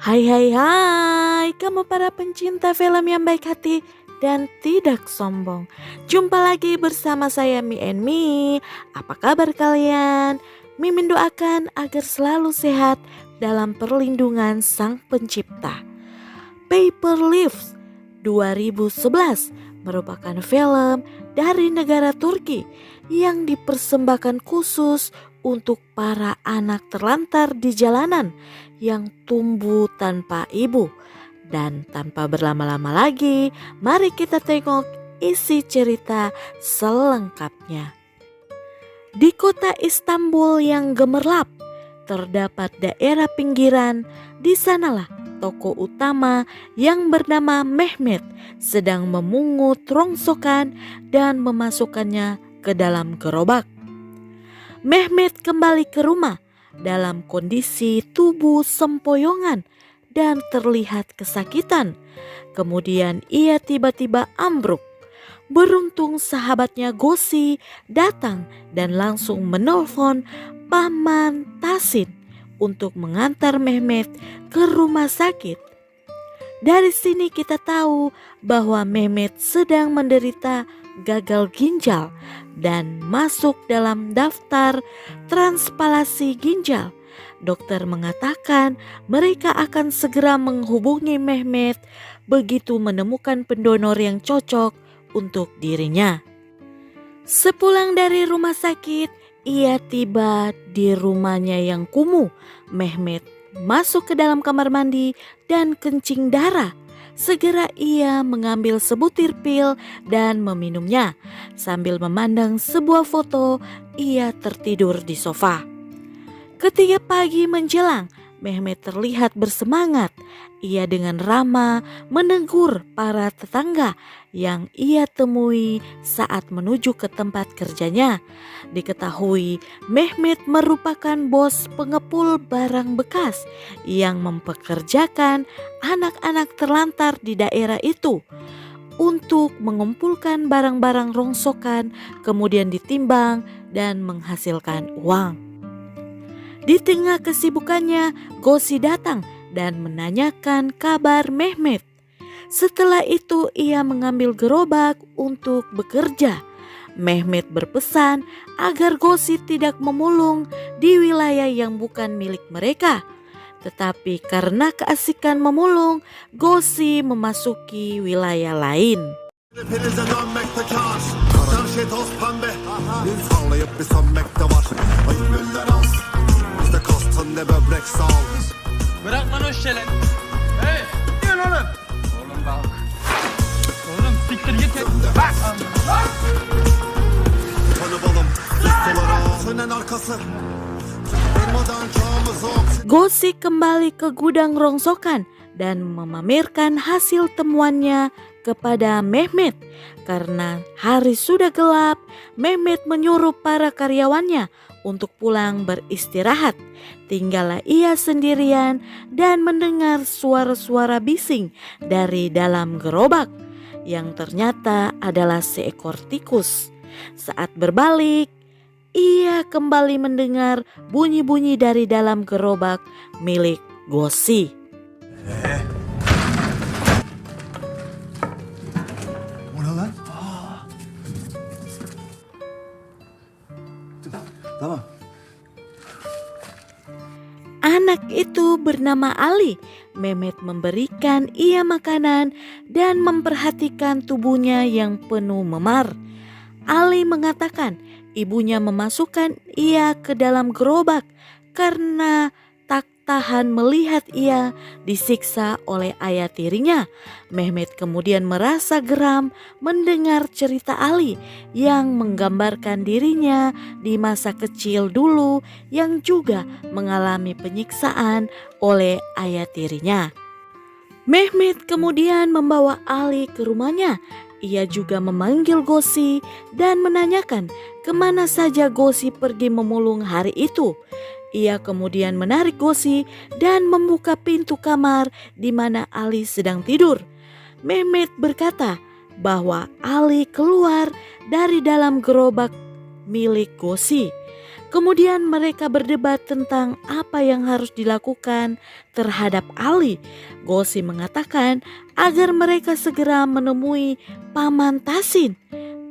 Hai hai hai, kamu para pencinta film yang baik hati dan tidak sombong. Jumpa lagi bersama saya Mi and Mi. Apa kabar kalian? Mimin doakan agar selalu sehat dalam perlindungan Sang Pencipta. Paper Leaves 2011 merupakan film dari negara Turki yang dipersembahkan khusus untuk para anak terlantar di jalanan yang tumbuh tanpa ibu. Dan tanpa berlama-lama lagi, mari kita tengok isi cerita selengkapnya. Di kota Istanbul yang gemerlap, terdapat daerah pinggiran. Di sanalah tokoh utama yang bernama Mehmet sedang memungut rongsokan dan memasukkannya ke dalam gerobak. Mehmet kembali ke rumah dalam kondisi tubuh sempoyongan dan terlihat kesakitan. Kemudian ia tiba-tiba ambruk. Beruntung sahabatnya Gosi datang dan langsung menelpon Paman Tasin untuk mengantar Mehmet ke rumah sakit. Dari sini kita tahu bahwa Mehmet sedang menderita gagal ginjal dan masuk dalam daftar transplantasi ginjal. Dokter mengatakan mereka akan segera menghubungi Mehmet begitu menemukan pendonor yang cocok untuk dirinya. Sepulang dari rumah sakit, ia tiba di rumahnya yang kumuh. Mehmet masuk ke dalam kamar mandi dan kencing darah. Segera ia mengambil sebutir pil dan meminumnya. Sambil memandang sebuah foto, ia tertidur di sofa. Ketika pagi menjelang, Mehmet terlihat bersemangat. Ia dengan ramah menegur para tetangga yang ia temui saat menuju ke tempat kerjanya. Diketahui Mehmet merupakan bos pengepul barang bekas yang mempekerjakan anak-anak terlantar di daerah itu untuk mengumpulkan barang-barang rongsokan, kemudian ditimbang dan menghasilkan uang. Di tengah kesibukannya, Gosi datang dan menanyakan kabar Mehmet. Setelah itu ia mengambil gerobak untuk bekerja. Mehmet berpesan agar Gosi tidak memulung di wilayah yang bukan milik mereka. Tetapi karena keasikan memulung, Gosi memasuki wilayah lain. Bırak lan o şişeleri. Hey, gel oğlum. Oğlum bak. Oğlum siktir git. Bak. Gosi kembali ke gudang rongsokan dan memamerkan hasil temuannya kepada Mehmet. Karena hari sudah gelap, Mehmet menyuruh para karyawannya untuk pulang beristirahat. Tinggallah ia sendirian dan mendengar suara-suara bising dari dalam gerobak yang ternyata adalah seekor tikus. Saat berbalik, ia kembali mendengar bunyi-bunyi dari dalam gerobak milik Gosi. Tamam. Anak itu bernama Ali. Mehmet memberikan ia makanan dan memperhatikan tubuhnya yang penuh memar. Ali mengatakan ibunya memasukkan ia ke dalam gerobak karena tak tahan melihat ia disiksa oleh ayah tirinya. Mehmet kemudian merasa geram mendengar cerita Ali yang menggambarkan dirinya di masa kecil dulu yang juga mengalami penyiksaan oleh ayah tirinya. Mehmet kemudian membawa Ali ke rumahnya. Ia juga memanggil Gosi dan menanyakan kemana saja Gosi pergi memulung hari itu. Ia kemudian menarik Gosi dan membuka pintu kamar di mana Ali sedang tidur. Mehmet berkata bahwa Ali keluar dari dalam gerobak milik Gosi. Kemudian mereka berdebat tentang apa yang harus dilakukan terhadap Ali. Gosi mengatakan agar mereka segera menemui Paman Tasin.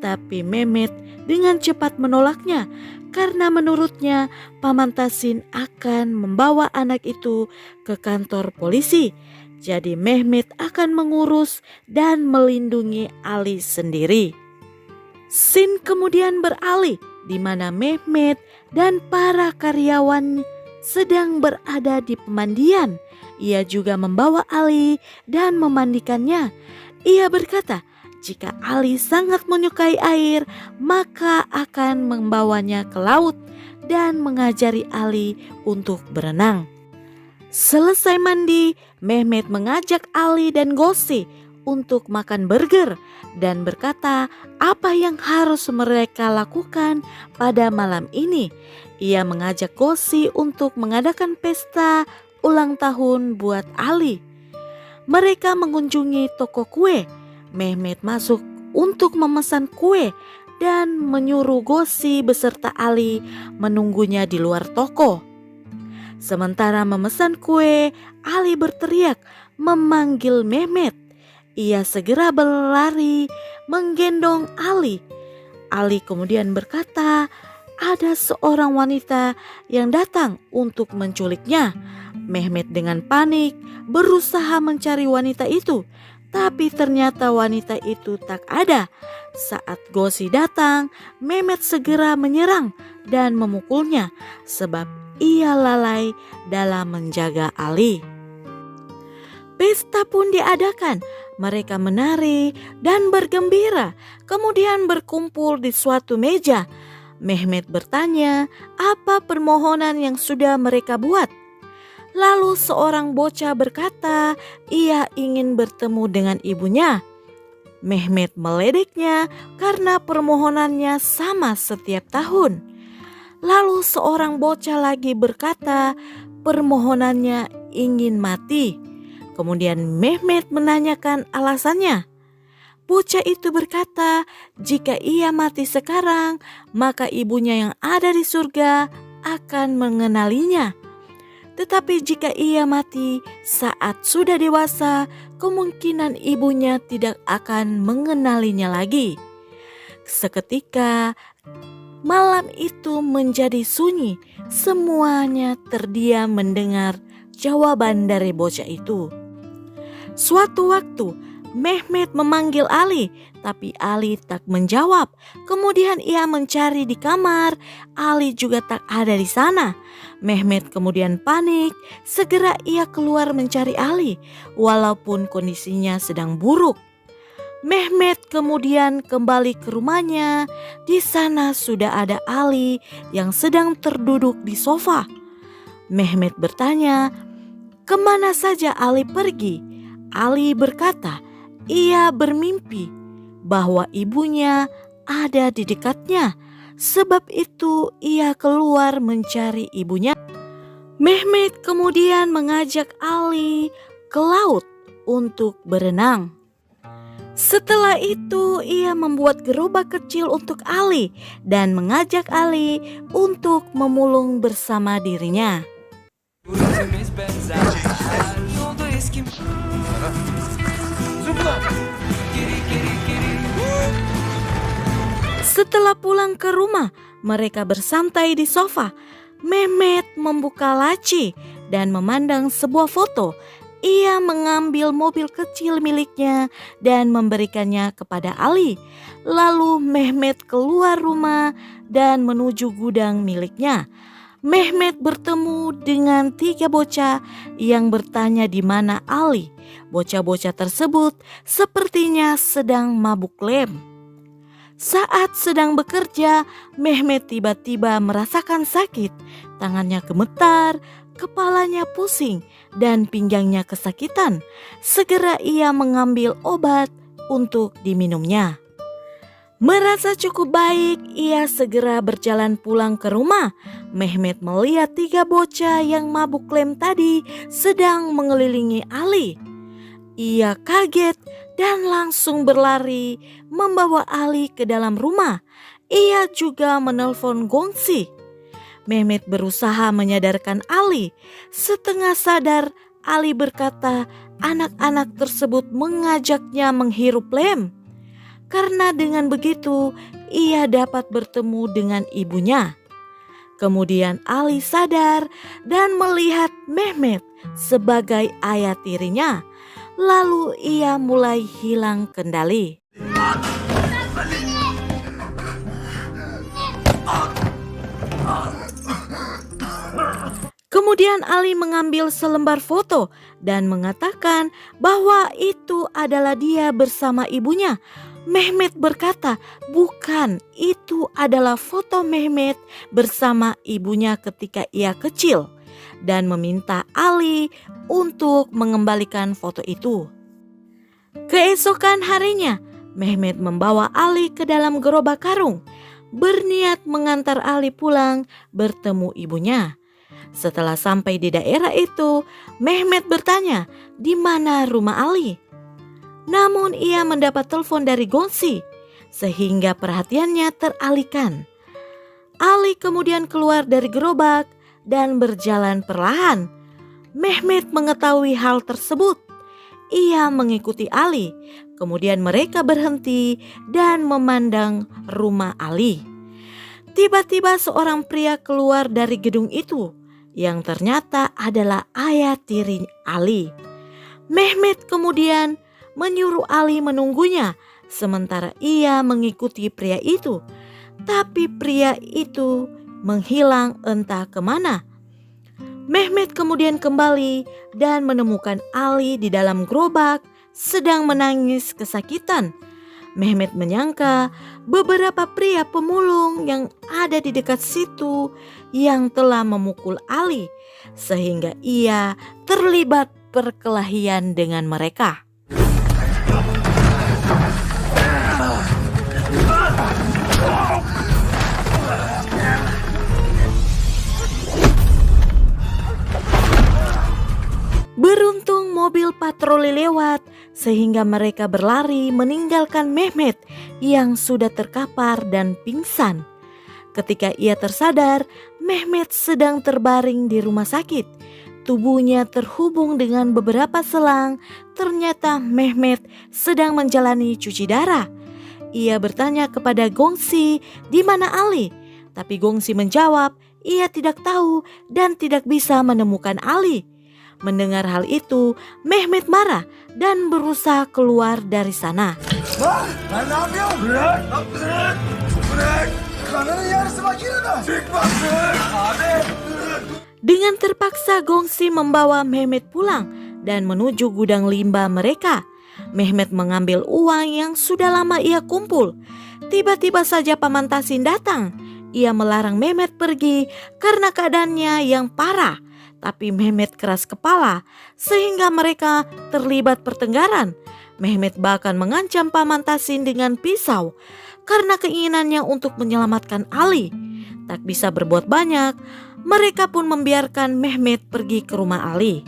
Tapi Mehmet dengan cepat menolaknya karena menurutnya Paman Tasin akan membawa anak itu ke kantor polisi. Jadi Mehmet akan mengurus dan melindungi Ali sendiri. Scene kemudian beralih di mana Mehmet dan para karyawan sedang berada di pemandian. Ia juga membawa Ali dan memandikannya. Ia berkata, jika Ali sangat menyukai air, maka akan membawanya ke laut dan mengajari Ali untuk berenang. Selesai mandi, Mehmet mengajak Ali dan Gosi untuk makan burger dan berkata apa yang harus mereka lakukan pada malam ini. Ia mengajak Gosi untuk mengadakan pesta ulang tahun buat Ali. Mereka mengunjungi toko kue. Mehmet masuk untuk memesan kue dan menyuruh Gosi beserta Ali menunggunya di luar toko. Sementara memesan kue, Ali berteriak memanggil Mehmet. Ia segera berlari menggendong Ali. Ali kemudian berkata, ada seorang wanita yang datang untuk menculiknya. Mehmet dengan panik berusaha mencari wanita itu, tapi ternyata wanita itu tak ada. Saat Gosi datang, Mehmet segera menyerang dan memukulnya sebab ia lalai dalam menjaga Ali. Pesta pun diadakan. Mereka menari dan bergembira, kemudian berkumpul di suatu meja. Mehmet bertanya apa permohonan yang sudah mereka buat. Lalu seorang bocah berkata ia ingin bertemu dengan ibunya. Mehmet meledeknya karena permohonannya sama setiap tahun. Lalu seorang bocah lagi berkata permohonannya ingin mati. Kemudian Mehmet menanyakan alasannya. Bocah itu berkata jika ia mati sekarang maka ibunya yang ada di surga akan mengenalinya. Tetapi jika ia mati saat sudah dewasa, kemungkinan ibunya tidak akan mengenalinya lagi. Seketika malam itu menjadi sunyi. Semuanya terdiam mendengar jawaban dari bocah itu. Suatu waktu Mehmet memanggil Ali, tapi Ali tak menjawab. Kemudian ia mencari di kamar, Ali juga tak ada di sana. Mehmet kemudian panik, segera ia keluar mencari Ali, walaupun kondisinya sedang buruk. Mehmet kemudian kembali ke rumahnya. Di sana sudah ada Ali yang sedang terduduk di sofa. Mehmet bertanya, "Kemana saja Ali pergi?" Ali berkata, ia bermimpi bahwa ibunya ada di dekatnya. Sebab itu ia keluar mencari ibunya. Mehmet kemudian mengajak Ali ke laut untuk berenang. Setelah itu ia membuat gerobak kecil untuk Ali dan mengajak Ali untuk memulung bersama dirinya. Setelah pulang ke rumah, mereka bersantai di sofa. Mehmet membuka laci dan memandang sebuah foto. Ia mengambil mobil kecil miliknya dan memberikannya kepada Ali. Lalu Mehmet keluar rumah dan menuju gudang miliknya. Mehmet bertemu dengan 3 bocah yang bertanya di mana Ali. Bocah-bocah tersebut sepertinya sedang mabuk lem. Saat sedang bekerja, Mehmet tiba-tiba merasakan sakit. Tangannya gemetar, kepalanya pusing, dan pinggangnya kesakitan. Segera ia mengambil obat untuk diminumnya. Merasa cukup baik, ia segera berjalan pulang ke rumah. Mehmet melihat 3 bocah yang mabuk lem tadi sedang mengelilingi Ali. Ia kaget dan langsung berlari membawa Ali ke dalam rumah. Ia juga menelpon Gongsi. Mehmet berusaha menyadarkan Ali. Setengah sadar, Ali berkata anak-anak tersebut mengajaknya menghirup lem. Karena dengan begitu, ia dapat bertemu dengan ibunya. Kemudian Ali sadar dan melihat Mehmet sebagai ayah tirinya. Lalu ia mulai hilang kendali. Kemudian Ali mengambil selembar foto dan mengatakan bahwa itu adalah dia bersama ibunya. Mehmet berkata, bukan, itu adalah foto Mehmet bersama ibunya ketika ia kecil, dan meminta Ali untuk mengembalikan foto itu. Keesokan harinya, Mehmet membawa Ali ke dalam gerobak karung, berniat mengantar Ali pulang bertemu ibunya. Setelah sampai di daerah itu, Mehmet bertanya, di mana rumah Ali? Namun ia mendapat telepon dari Gongsi, sehingga perhatiannya teralihkan. Ali kemudian keluar dari gerobak dan berjalan perlahan. Mehmet mengetahui hal tersebut. Ia mengikuti Ali, kemudian mereka berhenti dan memandang rumah Ali. Tiba-tiba seorang pria keluar dari gedung itu, yang ternyata adalah ayah tiri Ali. Mehmet kemudian menyuruh Ali menunggunya, sementara ia mengikuti pria itu. Tapi pria itu menghilang entah kemana. Mehmet kemudian kembali dan menemukan Ali di dalam gerobak sedang menangis kesakitan. Mehmet menyangka beberapa pria pemulung yang ada di dekat situ yang telah memukul Ali, sehingga ia terlibat perkelahian dengan mereka. Beruntung mobil patroli lewat sehingga mereka berlari meninggalkan Mehmet yang sudah terkapar dan pingsan. Ketika ia tersadar, Mehmet sedang terbaring di rumah sakit. Tubuhnya terhubung dengan beberapa selang. Ternyata Mehmet sedang menjalani cuci darah. Ia bertanya kepada Gongsi, di mana Ali? Tapi Gongsi menjawab, ia tidak tahu dan tidak bisa menemukan Ali. Mendengar hal itu, Mehmet marah dan berusaha keluar dari sana. Dengan terpaksa Gongsi membawa Mehmet pulang dan menuju gudang limbah mereka. Mehmet mengambil uang yang sudah lama ia kumpul. Tiba-tiba saja Paman Tasin datang. Ia melarang Mehmet pergi karena keadaannya yang parah. Tapi Mehmet keras kepala sehingga mereka terlibat pertengkaran. Mehmet bahkan mengancam Paman Tasin dengan pisau karena keinginannya untuk menyelamatkan Ali. Tak bisa berbuat banyak, mereka pun membiarkan Mehmet pergi ke rumah Ali.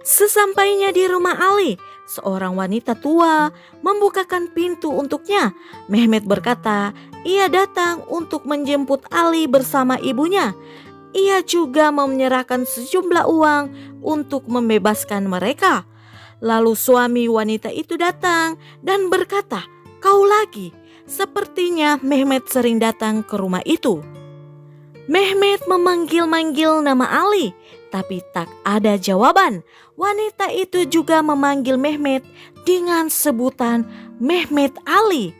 Sesampainya di rumah Ali, seorang wanita tua membukakan pintu untuknya. Mehmet berkata, ia datang untuk menjemput Ali bersama ibunya. Ia juga menyerahkan sejumlah uang untuk membebaskan mereka. Lalu suami wanita itu datang dan berkata, kau lagi? Sepertinya Mehmet sering datang ke rumah itu. Mehmet memanggil-manggil nama Ali, tapi tak ada jawaban. Wanita itu juga memanggil Mehmet dengan sebutan Mehmet Ali.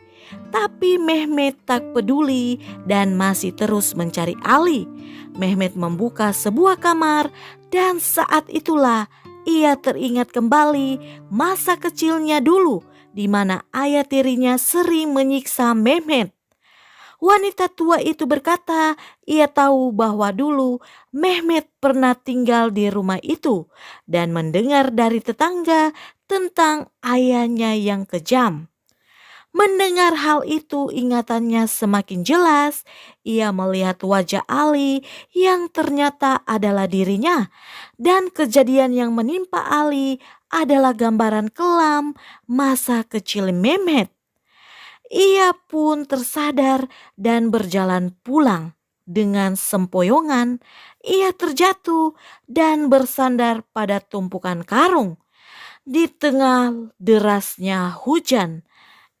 Tapi Mehmet tak peduli dan masih terus mencari Ali. Mehmet membuka sebuah kamar dan saat itulah ia teringat kembali masa kecilnya dulu di mana ayah tirinya sering menyiksa Mehmet. Wanita tua itu berkata ia tahu bahwa dulu Mehmet pernah tinggal di rumah itu dan mendengar dari tetangga tentang ayahnya yang kejam. Mendengar hal itu ingatannya semakin jelas. Ia melihat wajah Ali yang ternyata adalah dirinya. Dan kejadian yang menimpa Ali adalah gambaran kelam masa kecil Mehmet. Ia pun tersadar dan berjalan pulang. dengan sempoyongan, ia terjatuh dan bersandar pada tumpukan karung. Di tengah derasnya hujan,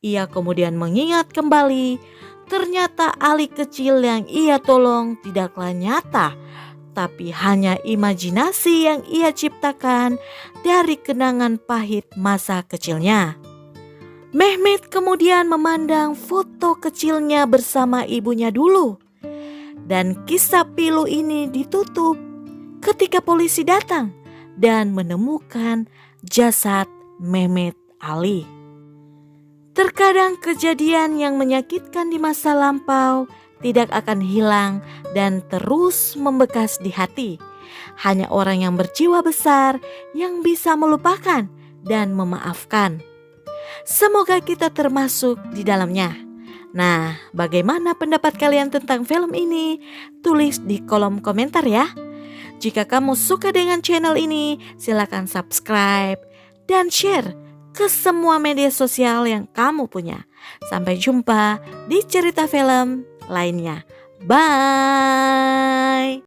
ia kemudian mengingat kembali, ternyata Ali kecil yang ia tolong tidaklah nyata, tapi hanya imajinasi yang ia ciptakan dari kenangan pahit masa kecilnya. Mehmet kemudian memandang foto kecilnya bersama ibunya dulu. Dan kisah pilu ini ditutup ketika polisi datang dan menemukan jasad Mehmet Ali. Terkadang kejadian yang menyakitkan di masa lampau tidak akan hilang dan terus membekas di hati. Hanya orang yang berjiwa besar yang bisa melupakan dan memaafkan. Semoga kita termasuk di dalamnya. Nah, bagaimana pendapat kalian tentang film ini? Tulis di kolom komentar ya. Jika kamu suka dengan channel ini, silakan subscribe dan share ke semua media sosial yang kamu punya. Sampai jumpa di cerita film lainnya. Bye!